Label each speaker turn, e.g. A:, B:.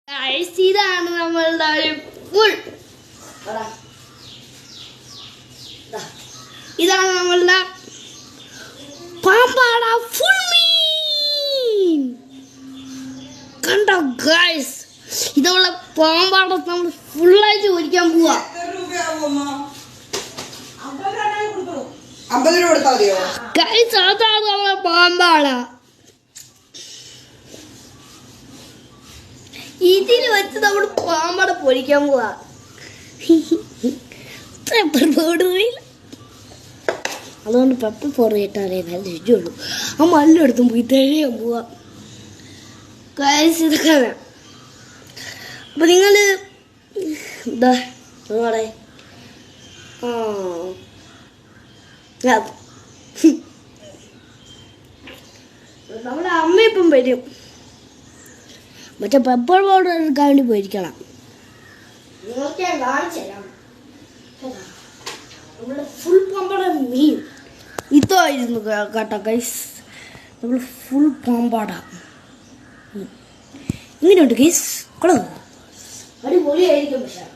A: ഇതാണ് നമ്മളുടെ ഫുൾ ഇതാണ് നമ്മളുടെ പാമ്പാട ഫുൾ മീൻ കണ്ടോ ഗൈസ്. ഇതുള്ള പാമ്പാട നമ്മൾ ഫുള്ളായിട്ട് ഒരിക്കാൻ പോവാ.
B: 50 രൂപ കൊടുത്താൽ മതിയോ
A: ഗൈസ്? അതാണ് നമ്മളെ പാമ്പാട. ഇതിന് വെച്ച് നമ്മൾ പാമ്പാട പൊരിക്കാൻ പോവാ. അതുകൊണ്ട് പെപ്പർ ഫോർ ഇട്ടാലേ നല്ല രുചിയുള്ളൂ. ആ മല്ലെടുത്തും പോയി തഴയാൻ പോവാ. ഗൈസ് ഇതൊക്കെ അപ്പൊ നിങ്ങള് എന്താ നിങ്ങളെ നമ്മുടെ അമ്മ ഇപ്പം വരും. മറ്റേ പെപ്പർ പൗഡർ എടുക്കാൻ വേണ്ടി പോയിരിക്കണം. നിങ്ങൾക്ക് ഞാൻ കാണിച്ചു തരാം. നമ്മുടെ ഫുൾ പാമ്പാട മീൻ ഇതായിരുന്നു കേട്ടോ ഗൈസ്. നമ്മൾ ഫുൾ പാമ്പാട ഇങ്ങനെയുണ്ട് ഗൈസ്. അടിപൊളിയായിരിക്കും. പക്ഷേ